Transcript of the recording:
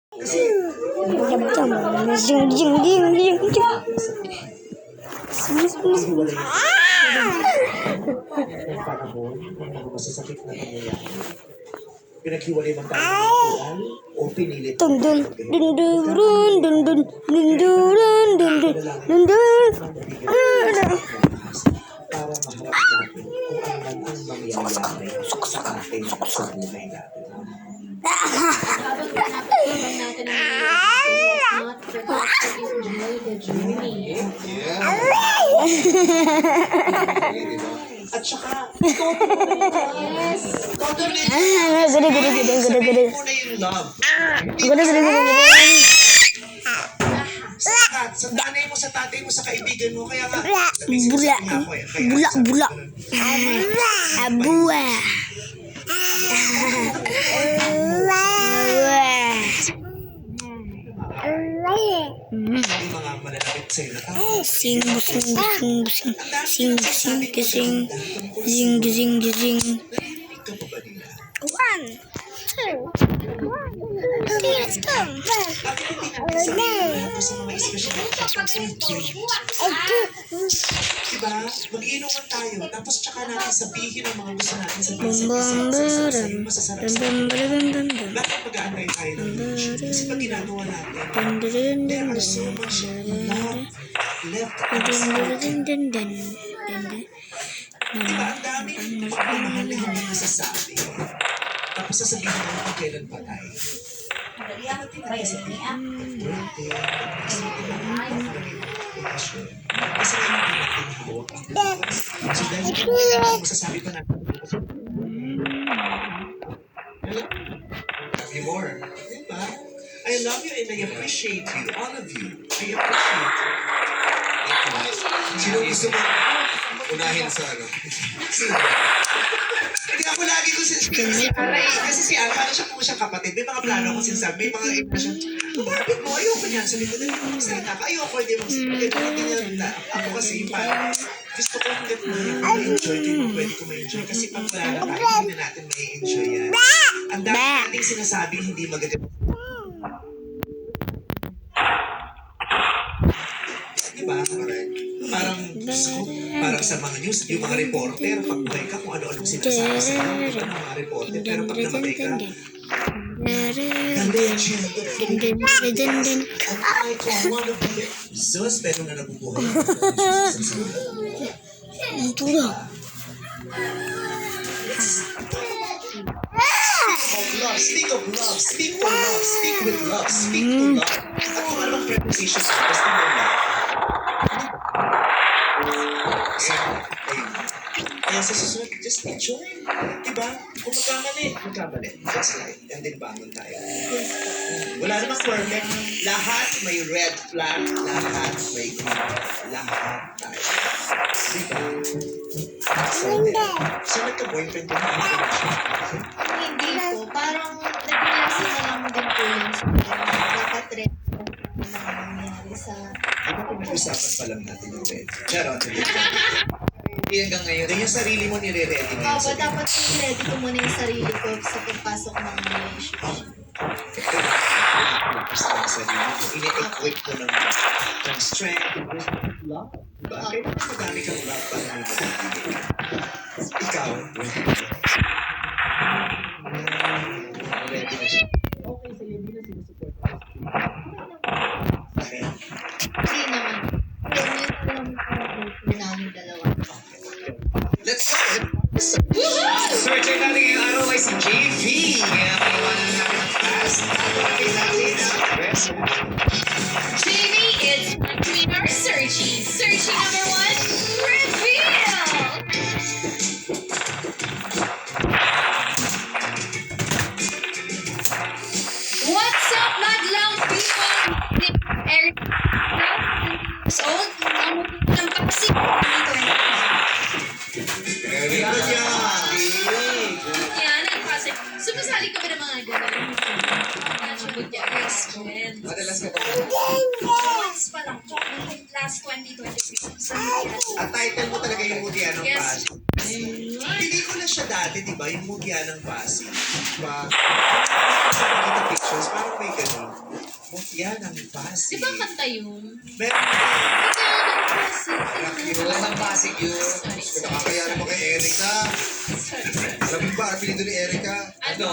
Kasi, masasakit na nangyayari. Pinaghiwalay bang tayo ng natural o pinilit? Para maharap natin kung ano man ang mangyayari sa atin sa buhay natin. At saka, sa nanay mo, sa tatay mo, sa kaibigan mo, kaya nga, bula. yung mga malalapit sa'yo na tao. Sing. Narinig ka pa ba nila? 1, 2, 3, let's go. Bakit hindi natin sabihin ito sa mga espesyal na diba? Mag-inuman tayo, tapos tsaka natin sabihin ang mga gusto natin sabihin sa isa sa yung masasarap sa bakit mag-aantay tayo ng illusion? Kasi pag ginagawa natin, there are so much love left unspoken. Diba? Ang daming pagmamahal na hindi masasabi. Tapos sasabihin natin kung kailan pa tayo. Kasi hindi natin hawak ang bukas. So dahil masasabi pa natin, love you more. Diba? I love you and I appreciate you. All of you. I appreciate you. Sino gusto mo unahin sa ano? Sino? Hindi ako lagi ko kasi si Al, parang siya po siyang kapatid. May mga plano ko sinasabi. May mga impression. Lumapit mo, ayoko niyan. Sabi ko, dali mo magsalita ka. Ayoko, hindi magsalita. Ako kasi parang gusto ko hanggat ma-enjoy ko yung pwede ko ma-enjoy. Kasi pag wala na tayo, hindi na natin ma-enjoy yan. Ang dami nating sinasabing hindi maganda. Diba? Parang sa mga news, yung mga reporter, pag buhay ka, kung ano-ano sinasabi sa mga reporter, pero pag namatay ka, ganda yan siya. Zeus, pero na nabubuhay. Ito lang. Speak of love, speak for love, speak with love, speak to love. At kung anong preposition sa gusto mo love. Kaya sa susunod, just enjoy. Diba? Kung magkamali. Just like, and then bangon tayo. Wala namang perfect. Lahat may red flag, lahat may green. Lahat tayo. Diba? So, nagka-boyfriend ko na Hindi po. Parang nag-realize na lang din po yun sa dapat rin na nangyari sa... Ano kung nag-usapan pa lang natin yung red? Charot. Hindi hanggang ngayon. Then yung sarili mo nire-ready mo Opo, dapat ready ko muna yung sarili ko sa pagpasok ng relationship. Sa sarili mo, ini-equip ko ng strength, love. Diba? Kaya mas madami kang love para may magiging. Ikaw, ready na siya. Okay, sa'yo, hindi na sinusupport. Okay. Hindi naman. Pero yun po lang po namin dalawa. Let's go! Searching natin yung araw ay si JV. Kaya paliwanan natin ang fast. JV, it's time to meet our searchie. Searchie number 1, reveal! What's up, madlang people? Eric, years old, ang ng Pepsi. Yan, kasi sumasali ka ba ng mga gano'n? Natural experience. Madalas ka ba? Once pa lang, last 2023. Ang title mo talaga yung Mudianong Yes. Pass. Hindi ko na siya dati, di ba? Yung mugya ng Pasig. Diba? Sa nakita pictures, parang may ganun. Mugya ng Di Pasig. ba kanta yun? Meron din. Wala ng Pasig yun. Sorry. Nakakaya naman kay Erica. Alam mo ba, apelido ni Erica? Ano?